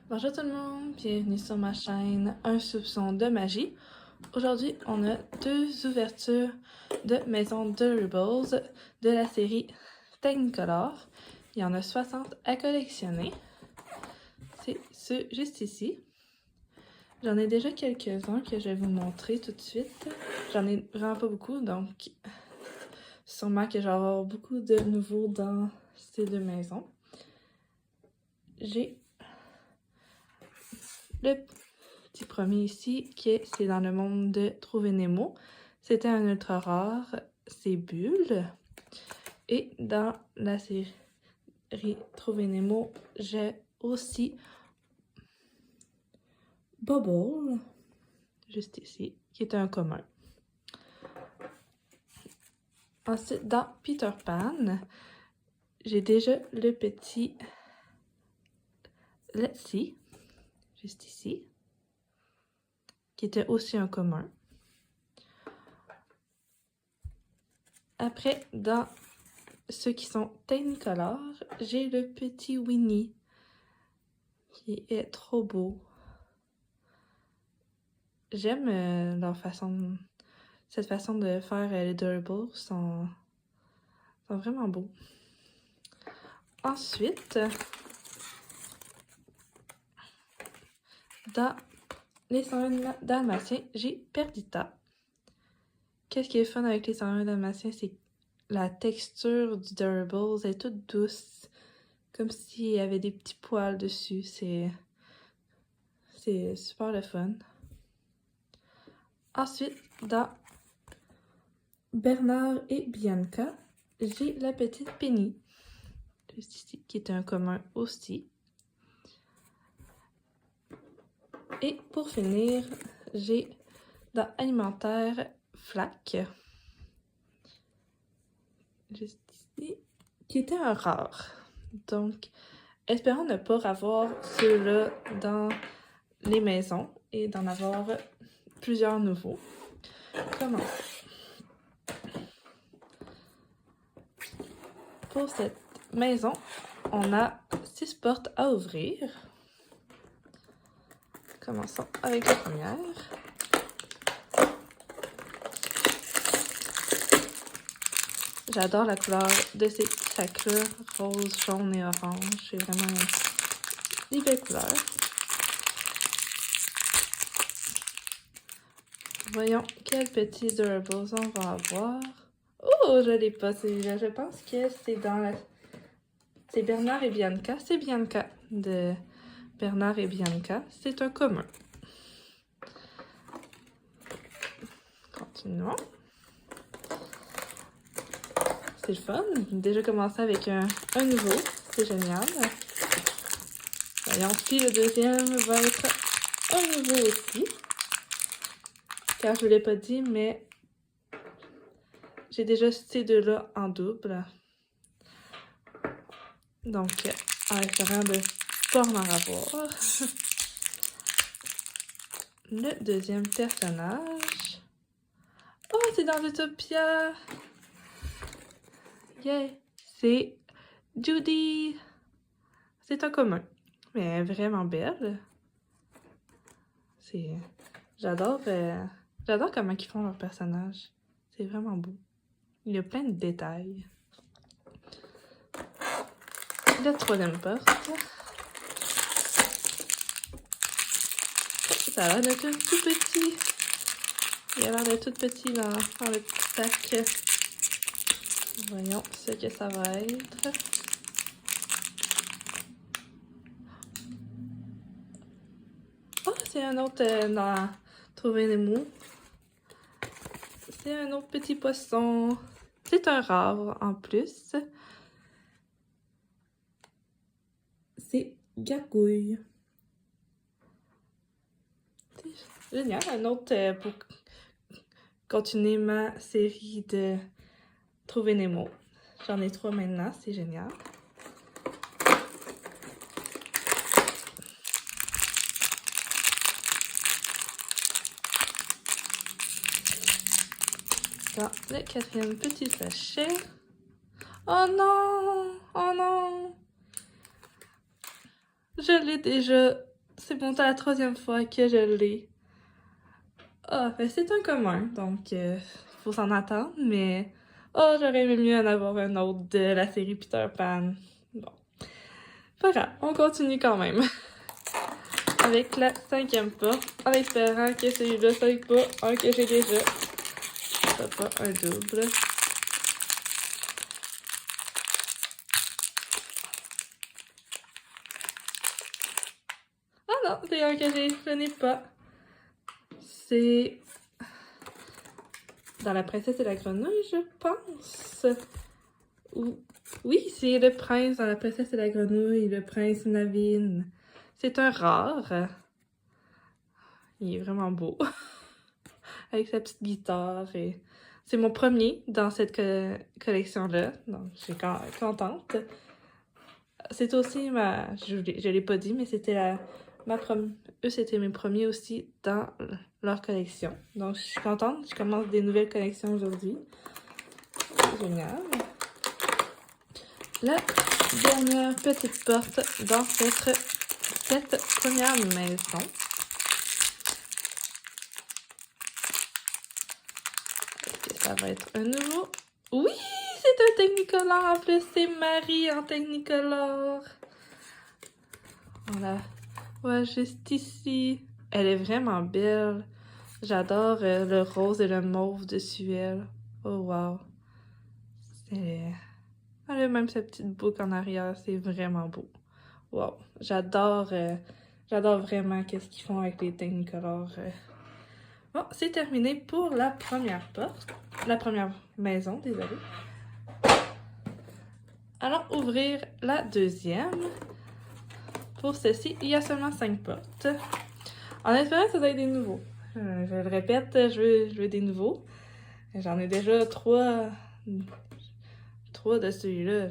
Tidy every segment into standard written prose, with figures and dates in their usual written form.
Bonjour tout le monde, bienvenue sur ma chaîne Un soupçon de magie. Aujourd'hui, on a deux ouvertures de Maison Durables de la série Technicolor. Il y en a 60 à collectionner. C'est ceux juste ici. J'en ai déjà quelques-uns que je vais vous montrer tout de suite. J'en ai vraiment pas beaucoup, donc sûrement que je vais avoir beaucoup de nouveaux dans ces deux maisons. J'ai le petit premier ici, c'est dans le monde de Trouver Nemo. C'était un ultra rare, c'est Bulle. Et dans la série Trouver Nemo, j'ai aussi Bubble, juste ici, qui est un commun. Ensuite, dans Peter Pan, j'ai déjà le petit Let's See, juste ici, qui était aussi un commun. Après, dans ceux qui sont Technicolor, j'ai le petit Winnie, qui est trop beau. J'aime leur façon, cette façon de faire les durables, sont vraiment beaux. Ensuite, dans les 101 Dalmatiens, j'ai Perdita. Qu'est-ce qui est fun avec les 101 Dalmatiens, c'est la texture du durables est toute douce, comme s'il y avait des petits poils dessus. C'est super le fun. Ensuite, dans Bernard et Bianca, j'ai la petite Penny, juste ici, qui est un commun aussi. Et pour finir, j'ai dans Alimentaire Flac, juste ici, qui était un rare. Donc, espérons ne pas avoir ceux-là dans les maisons et d'en avoir plusieurs nouveaux. Commençons. Pour cette maison, on a 6 portes à ouvrir. Commençons avec la première. J'adore la couleur de ces sacs-là, rose, jaune et orange. C'est vraiment des belles couleurs. Voyons quel petit durables on va avoir. Oh, je l'ai pas celui-là. Je pense que c'est dans la... C'est Bernard et Bianca. C'est Bianca de Bernard et Bianca. C'est un commun. Continuons. C'est le fun. Déjà commencé avec un nouveau. C'est génial. Voyons si le deuxième va être un nouveau aussi. Car je ne l'ai pas dit, mais j'ai déjà ces deux-là en double. Donc, en espérant de pas en avoir. Le deuxième personnage. Oh, c'est dans Utopia! Yeah! C'est Judy! C'est un commun, mais elle est vraiment belle. J'adore comment ils font leurs personnages. C'est vraiment beau. Il y a plein de détails. La troisième porte. Ça a l'air d'être un tout petit. Il a l'air d'être tout petit dans le petit sac. Voyons ce que ça va être. Oh, c'est un autre dans Trouver Nemo. C'est un autre petit poisson. C'est un rare en plus. C'est Gargouille. C'est génial, un autre pour continuer ma série de Trouver Nemo. J'en ai 3 maintenant, c'est génial. Dans le quatrième petit sachet. Oh non! Oh non! Je l'ai déjà c'est bon, c'est la troisième fois que je l'ai. Ah, ben c'est un commun, donc faut s'en attendre, mais... Oh, j'aurais aimé mieux en avoir un autre de la série Peter Pan. Bon. Pas grave, on continue quand même. Avec la cinquième porte, en espérant que celui-là soit pas un que j'ai déjà. C'est pas un double. Ah non, c'est un que je n'ai pas. C'est dans La Princesse et la Grenouille, je pense. Oui, c'est le prince dans La Princesse et la Grenouille, le prince Naveen. C'est un rare. Il est vraiment beau. Avec sa petite guitare. Et... c'est mon premier dans cette collection-là. Donc, je suis contente. C'est aussi ma... je l'ai pas dit, mais c'était eux, c'était mes premiers aussi dans leur collection. Donc, je suis contente. Je commence des nouvelles collections aujourd'hui. Génial. La dernière petite porte dans cette première maison. Okay, ça va être un nouveau. Oui, c'est un Technicolor en plus. C'est Marie en Technicolor. Voilà. Ouais, juste ici. Elle est vraiment belle. J'adore le rose et le mauve dessus elle. Oh wow. Elle a même sa petite boucle en arrière. C'est vraiment beau. Wow. J'adore vraiment qu'est-ce qu'ils font avec les Technicolor. Bon, c'est terminé pour la première porte. La première maison, désolée. Allons ouvrir la deuxième. Pour ceci, il y a seulement 5 portes. En espérant que ça doit être des nouveaux. Je le répète, je veux des nouveaux. J'en ai déjà 3 de celui-là.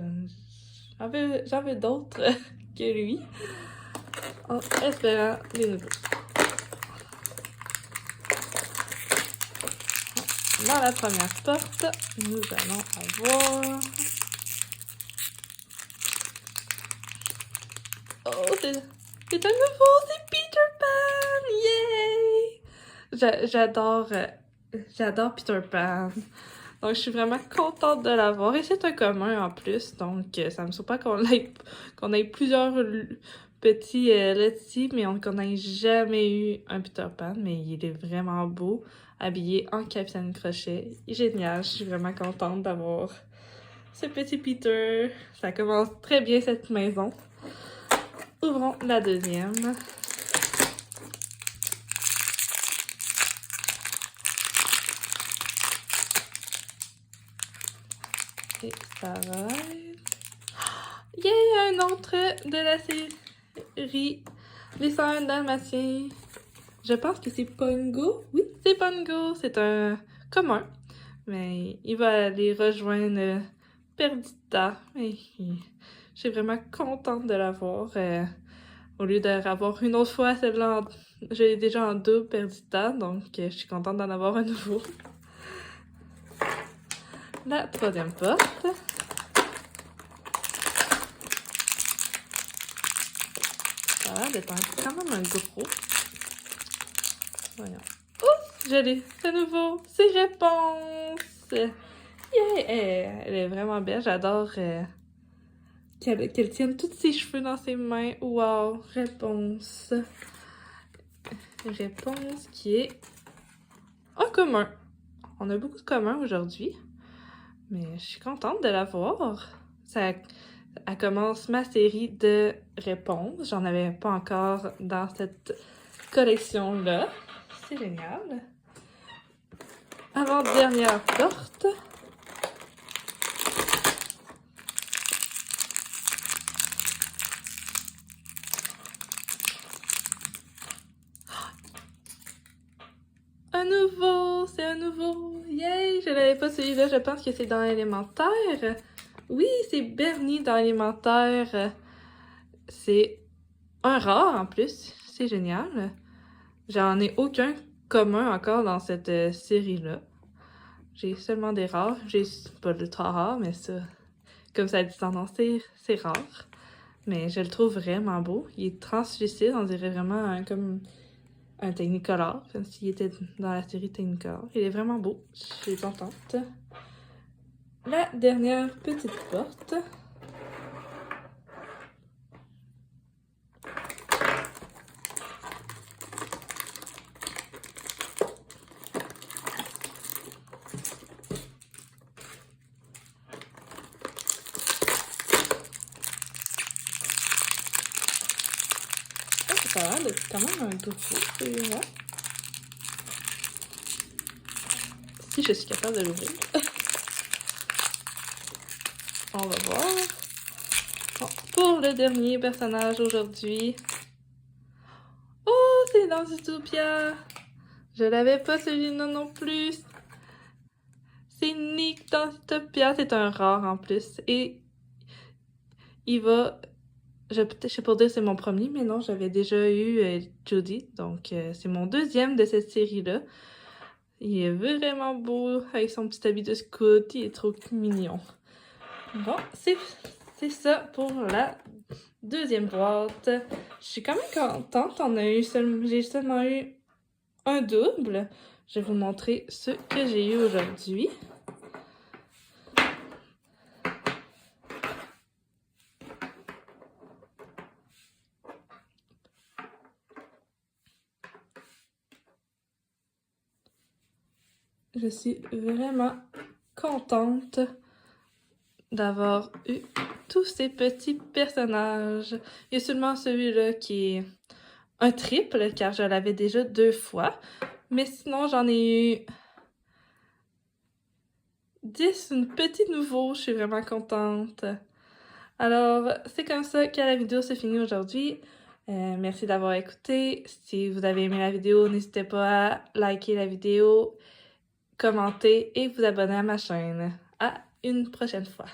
J'en veux d'autres que lui. En espérant des nouveaux. Dans la première porte, nous allons avoir... oh, c'est un nouveau, c'est Peter Pan! Yay! J'adore Peter Pan. Donc, je suis vraiment contente de l'avoir. Et c'est un commun en plus, donc ça me surprend pas qu'on ait plusieurs petits Letty, mais qu'on n'ait jamais eu un Peter Pan. Mais il est vraiment beau, habillé en Capitaine Crochet. Génial, je suis vraiment contente d'avoir ce petit Peter. Ça commence très bien cette maison. Ouvrons la deuxième. Et ça va être... yeah, un autre de la série Les 101 Dalmatiens. Je pense que c'est Pongo. Oui, c'est Pongo. C'est un commun. Mais il va aller rejoindre Perdita. Et je suis vraiment contente de l'avoir. Au lieu d'avoir une autre fois, celle-là, je l'ai déjà en double Perdita. Donc, je suis contente d'en avoir un nouveau. La troisième porte. Ça a l'air d'être quand même un gros. Voyons. Ouf! Je l'ai. C'est nouveau. C'est Réponse. Yeah! Elle est vraiment belle. J'adore qu'elle tienne tous ses cheveux dans ses mains. Wow! Réponse. Réponse qui est un commun. On a beaucoup de communs aujourd'hui. Mais je suis contente de l'avoir. Elle commence ma série de réponses. J'en avais pas encore dans cette collection-là. C'est génial. Avant-dernière porte. Un nouveau! C'est un nouveau! Yay! Je l'avais pas celui-là. Je pense que c'est dans l'élémentaire. Oui, c'est Bernie dans l'élémentaire. C'est un rare en plus. C'est génial. J'en ai aucun commun encore dans cette série-là. J'ai seulement des rares. J'ai pas d'ultra rares, mais ça, comme ça dit son nom, c'est rare. mais je le trouve vraiment beau. Il est translucide, on dirait vraiment comme un Technicolor, comme s'il était dans la série Technicolor. Il est vraiment beau, je suis contente. La dernière petite porte. Ça a l'air d'être quand même un gros, celui-là. Si je suis capable de l'ouvrir. On va voir. Bon, pour le dernier personnage aujourd'hui. Oh, c'est dans Zootopia! Je l'avais pas celui-là non plus. C'est Nick dans Zootopia. C'est un rare en plus. Et il va... Je sais pas dire c'est mon premier, mais non, j'avais déjà eu Judy. Donc, c'est mon deuxième de cette série-là. Il est vraiment beau avec son petit habit de scout. Il est trop mignon. Bon, c'est ça pour la deuxième boîte. Je suis quand même contente. J'ai seulement eu un double. Je vais vous montrer ce que j'ai eu aujourd'hui. Je suis vraiment contente d'avoir eu tous ces petits personnages. Il y a seulement celui-là qui est un triple, car je l'avais déjà 2 fois. Mais sinon, j'en ai eu 10 petits nouveaux. Je suis vraiment contente. Alors, c'est comme ça que la vidéo se finit aujourd'hui. Merci d'avoir écouté. Si vous avez aimé la vidéo, n'hésitez pas à liker la vidéo, commenter et vous abonner à ma chaîne. À une prochaine fois.